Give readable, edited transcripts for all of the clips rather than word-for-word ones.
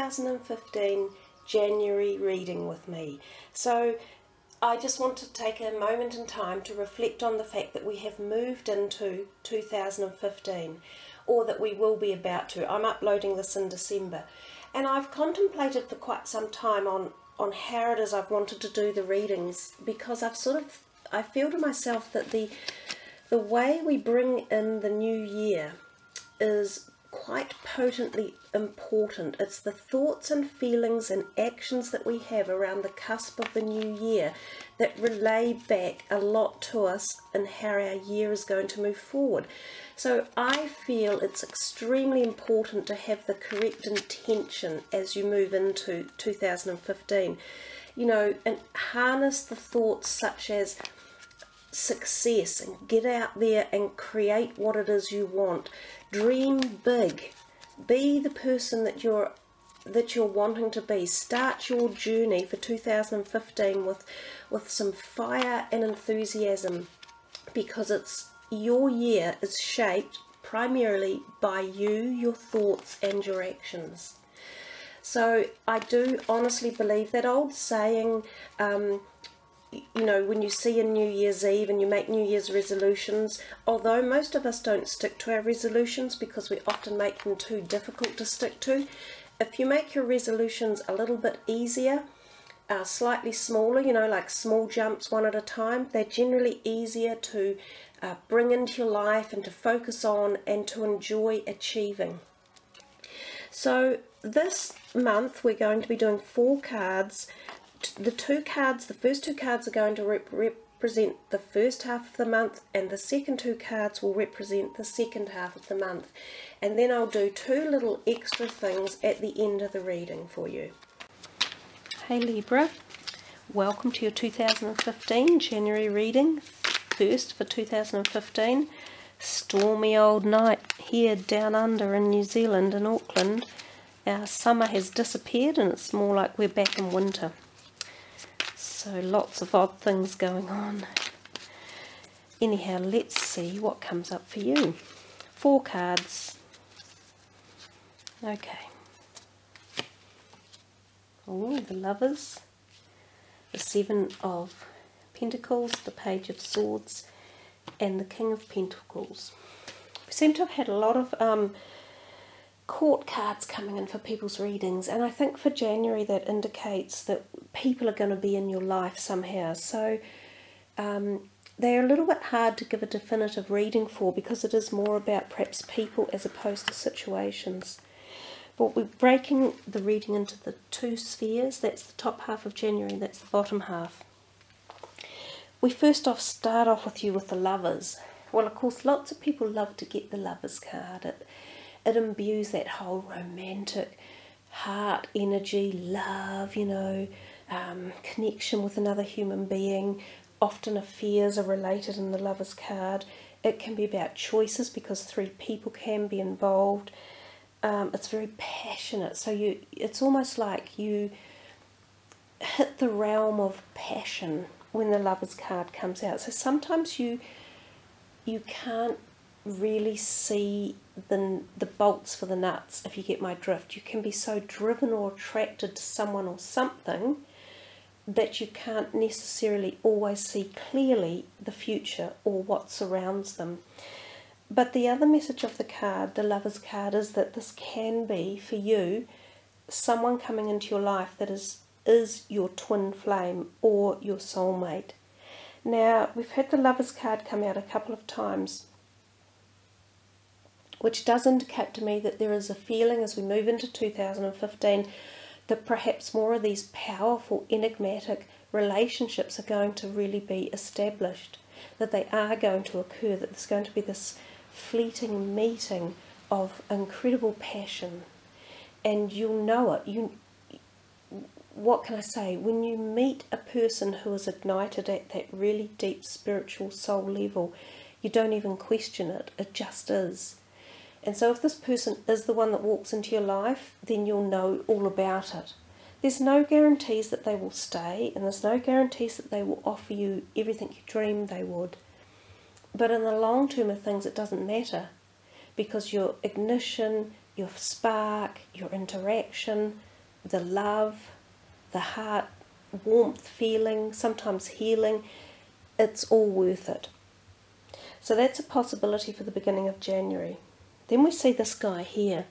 2015 January reading with me. So I just want to take a moment in time to reflect on the fact that we have moved into 2015, or that we will be about to. I'm uploading this in December, and I've contemplated for quite some time on how it is I've wanted to do the readings, because I feel to myself that the way we bring in the new year is quite potently important. It's the thoughts and feelings and actions that we have around the cusp of the new year that relay back a lot to us and how our year is going to move forward. So I feel it's extremely important to have the correct intention as you move into 2015, you know, and harness the thoughts such as success, and get out there and create what it is you want. Dream big, be the person that you're wanting to be. Start your journey for 2015 with some fire and enthusiasm, because your year is shaped primarily by you, your thoughts and your actions. So I do honestly believe that old saying, you know, when you see a New Year's Eve and you make New Year's resolutions, although most of us don't stick to our resolutions because we often make them too difficult to stick to, if you make your resolutions a little bit easier, slightly smaller, you know, like small jumps one at a time, they're generally easier to bring into your life and to focus on and to enjoy achieving. So this month we're going to be doing 4 cards. The first two cards are going to represent the first half of the month, and the second 2 cards will represent the second half of the month. And then I'll do 2 little extra things at the end of the reading for you. Hey Libra, welcome to your 2015 January reading, first for 2015. Stormy old night here down under in New Zealand, in Auckland. Our summer has disappeared and it's more like we're back in winter. So lots of odd things going on. Anyhow, let's see what comes up for you. 4 cards. Okay. Oh, the Lovers, the 7 of Pentacles, the Page of Swords, and the King of Pentacles. We seem to have had a lot of court cards coming in for people's readings, and I think for January that indicates that people are going to be in your life somehow. So they're a little bit hard to give a definitive reading for, because it is more about perhaps people as opposed to situations. But we're breaking the reading into the 2 spheres. That's the top half of January, that's the bottom half. We first off start off with you with the Lovers. Well, of course, lots of people love to get the Lovers card. It imbues that whole romantic heart energy, love, you know, connection with another human being. Often affairs are related in the Lovers card. It can be about choices because 3 people can be involved. It's very passionate, so it's almost like you hit the realm of passion when the Lovers card comes out. So sometimes you can't really see the bolts for the nuts, if you get my drift. You can be so driven or attracted to someone or something that you can't necessarily always see clearly the future or what surrounds them. But the other message of the card, the Lovers card, is that this can be, for you, someone coming into your life that is your twin flame or your soulmate. Now, we've had the Lovers card come out a couple of times, which does indicate to me that there is a feeling as we move into 2015 that perhaps more of these powerful, enigmatic relationships are going to really be established, that they are going to occur, that there's going to be this fleeting meeting of incredible passion, and you'll know it. What can I say? When you meet a person who is ignited at that really deep spiritual soul level, you don't even question it. It just is. And so if this person is the one that walks into your life, then you'll know all about it. There's no guarantees that they will stay, and there's no guarantees that they will offer you everything you dreamed they would. But in the long term of things, it doesn't matter, because your ignition, your spark, your interaction, the love, the heart, warmth, feeling, sometimes healing, it's all worth it. So that's a possibility for the beginning of January. Then we see this guy here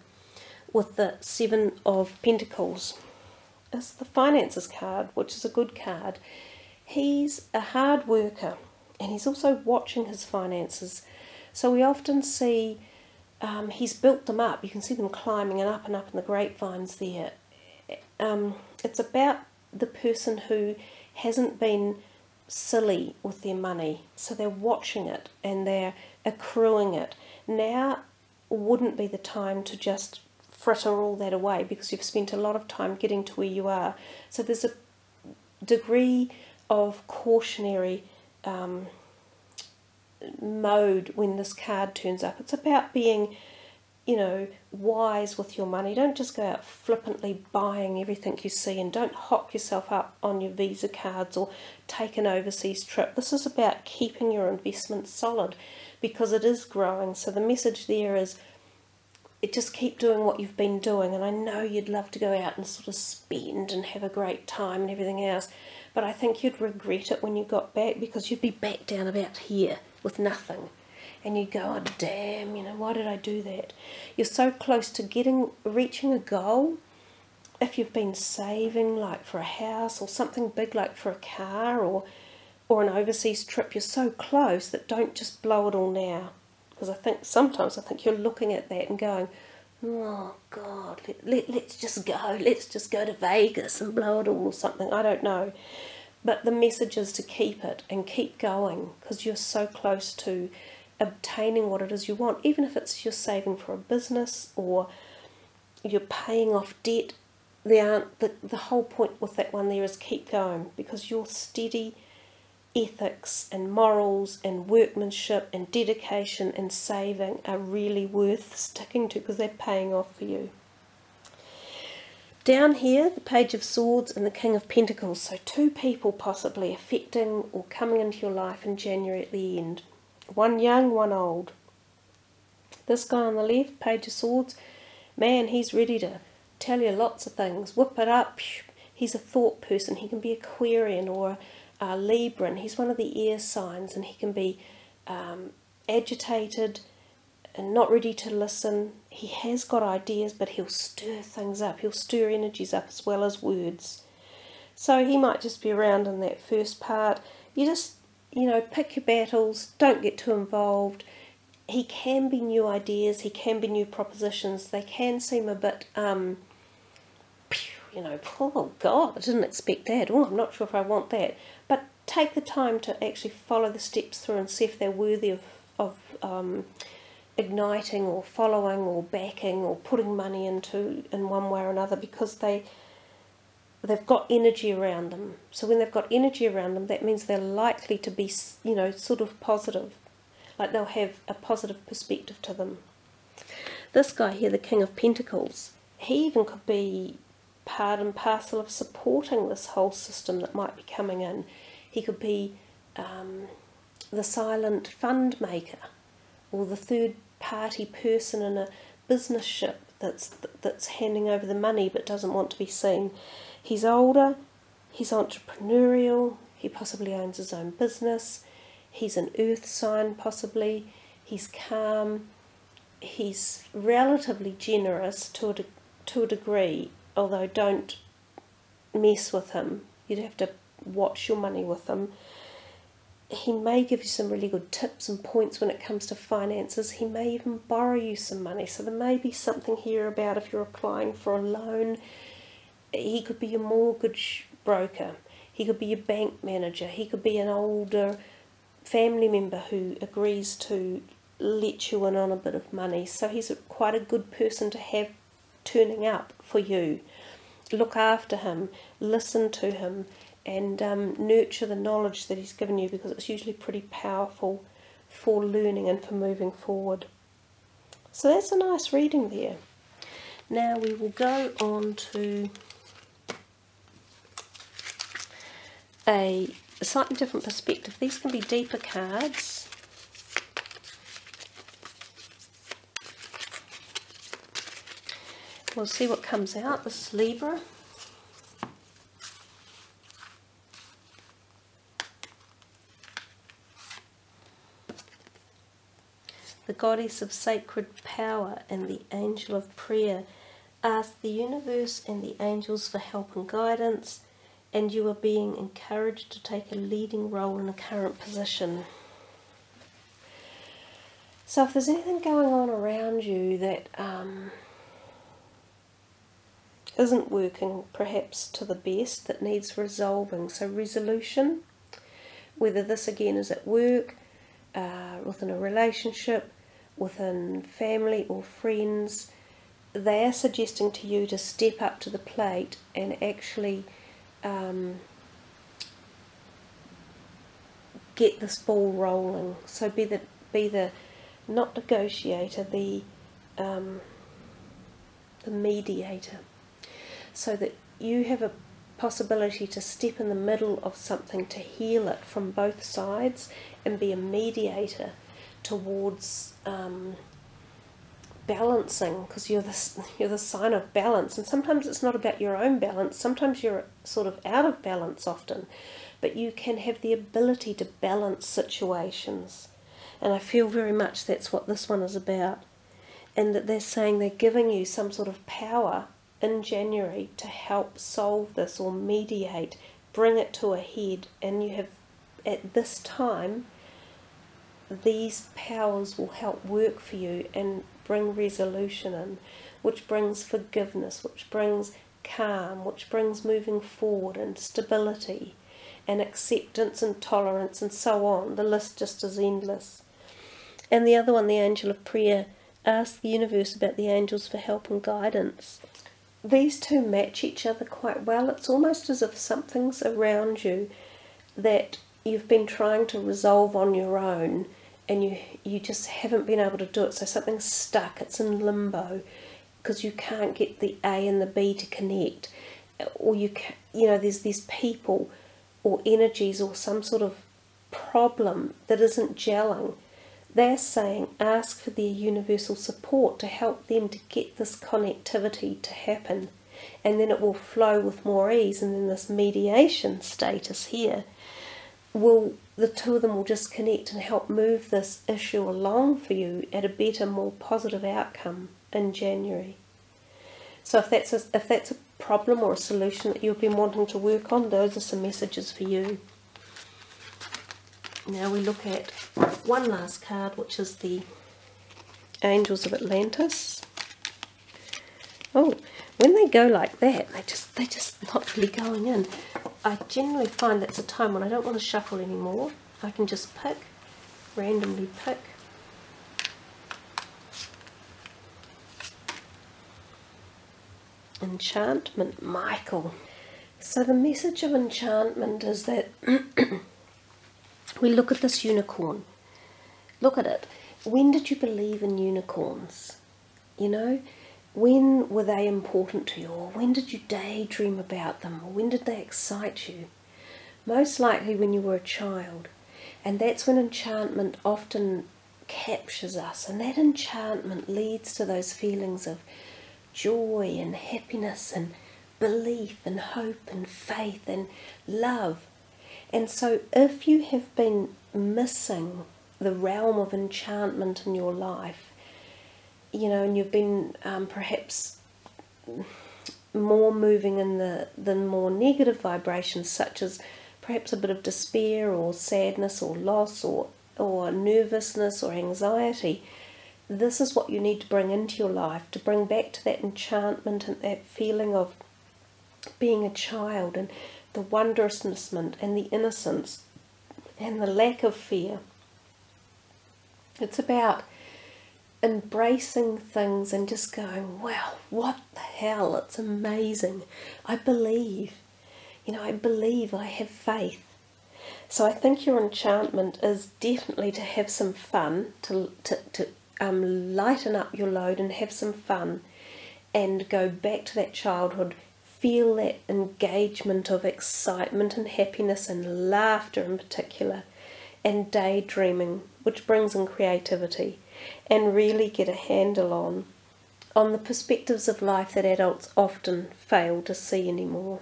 with the Seven of Pentacles. It's the Finances card, which is a good card. He's a hard worker and he's also watching his finances. So we often see he's built them up. You can see them climbing and up in the grapevines there. It's about the person who hasn't been silly with their money. So they're watching it and they're accruing it. Now wouldn't be the time to just fritter all that away because you've spent a lot of time getting to where you are. So there's a degree of cautionary mode when this card turns up. It's about being, you know, wise with your money. Don't just go out flippantly buying everything you see, and don't hock yourself up on your Visa cards or take an overseas trip. This is about keeping your investment solid because it is growing. So the message there is just keep doing what you've been doing. And I know you'd love to go out and sort of spend and have a great time and everything else, but I think you'd regret it when you got back, because you'd be back down about here with nothing. And you go, oh damn, you know, why did I do that? You're so close to reaching a goal. If you've been saving like for a house or something big like for a car or an overseas trip, you're so close that don't just blow it all now. Because sometimes I think you're looking at that and going, oh God, let's just go. Let's just go to Vegas and blow it all or something. I don't know. But the message is to keep it and keep going, because you're so close to obtaining what it is you want. Even if it's you're saving for a business or you're paying off debt, the whole point with that one there is keep going, because your steady ethics and morals and workmanship and dedication and saving are really worth sticking to, because they're paying off for you. Down here, the Page of Swords and the King of Pentacles. So two people possibly affecting or coming into your life in January at the end. One young, one old. This guy on the left, Page of Swords, man, he's ready to tell you lots of things. Whip it up. He's a thought person. He can be Aquarian or Libra. He's one of the air signs, and he can be agitated and not ready to listen. He has got ideas, but he'll stir things up. He'll stir energies up as well as words. So he might just be around in that first part. You just, you know, pick your battles. Don't get too involved. He can be new ideas. He can be new propositions. They can seem a bit, you know, oh God, I didn't expect that. Oh, I'm not sure if I want that. But take the time to actually follow the steps through and see if they're worthy of igniting or following or backing or putting money into in one way or another, because they've got energy around them. So when they've got energy around them, that means they're likely to be, you know, sort of positive. Like they'll have a positive perspective to them. This guy here, the King of Pentacles, he even could be part and parcel of supporting this whole system that might be coming in. He could be the silent fund maker, or the third party person in a business ship that's handing over the money but doesn't want to be seen. He's older, he's entrepreneurial, he possibly owns his own business, he's an earth sign possibly, he's calm, he's relatively generous to a degree, although don't mess with him. You'd have to watch your money with him. He may give you some really good tips and points when it comes to finances. He may even borrow you some money. So there may be something here about if you're applying for a loan. He could be your mortgage broker. He could be your bank manager. He could be an older family member who agrees to let you in on a bit of money. So he's quite a good person to have turning up for you. Look after him, listen to him, and nurture the knowledge that he's given you, because it's usually pretty powerful for learning and for moving forward. So that's a nice reading there. Now we will go on to a slightly different perspective. These can be deeper cards. We'll see what comes out. This is Libra. the goddess of sacred power and the angel of prayer. Ask the universe and the angels for help and guidance, and you are being encouraged to take a leading role in a current position. So if there's anything going on around you that isn't working perhaps to the best, that needs resolving, so resolution, whether this again is at work, within a relationship, within family or friends, they are suggesting to you to step up to the plate and actually get this ball rolling. So be the not negotiator, the mediator, so that you have a possibility to step in the middle of something to heal it from both sides and be a mediator towards balancing, because you're the sign of balance, and sometimes it's not about your own balance, sometimes you're sort of out of balance often, but you can have the ability to balance situations, and I feel very much that's what this one is about, and that they're saying they're giving you some sort of power in January to help solve this or mediate, bring it to a head, and you have at this time these powers will help work for you and bring resolution in, which brings forgiveness, which brings calm, which brings moving forward and stability and acceptance and tolerance and so on. The list just is endless. And the other one, the angel of prayer, ask the universe about the angels for help and guidance. These two match each other quite well. It's almost as if something's around you that you've been trying to resolve on your own, and you just haven't been able to do it. So something's stuck, it's in limbo, because you can't get the A and the B to connect, or there's these people or energies or some sort of problem that isn't gelling. They're saying ask for their universal support to help them to get this connectivity to happen, and then it will flow with more ease, and then this mediation status here the two of them will just connect and help move this issue along for you at a better, more positive outcome in January. So if that's a problem or a solution that you've been wanting to work on, those are some messages for you. Now we look at one last card, which is the Angels of Atlantis. Oh, when they go like that, they're just not really going in. I generally find that's a time when I don't want to shuffle anymore. I can just randomly pick. Enchantment, Michael. So the message of enchantment is that we look at this unicorn. Look at it. When did you believe in unicorns? You know, when were they important to you? Or when did you daydream about them? Or when did they excite you? Most likely when you were a child. And that's when enchantment often captures us. And that enchantment leads to those feelings of joy and happiness and belief and hope and faith and love. And so if you have been missing the realm of enchantment in your life, you know, and you've been perhaps more moving in the more negative vibrations, such as perhaps a bit of despair or sadness or loss or nervousness or anxiety, this is what you need to bring into your life, to bring back to that enchantment and that feeling of being a child, and the wondrousness and the innocence and the lack of fear. It's about embracing things and just going, wow, what the hell, it's amazing. I believe, I have faith. So I think your enchantment is definitely to have some fun, to lighten up your load and have some fun and go back to that childhood, feel that engagement of excitement and happiness and laughter in particular, and daydreaming, which brings in creativity, and really get a handle on the perspectives of life that adults often fail to see anymore.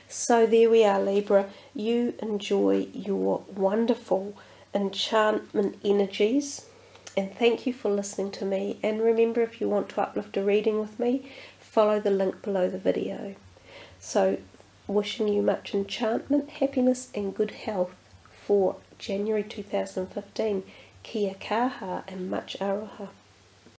So there we are, Libra. You enjoy your wonderful enchantment energies And thank you for listening to me. And remember, if you want to uplift a reading with me, follow the link below the video. So, wishing you much enchantment, happiness and good health for January 2015. Kia kaha and much aroha.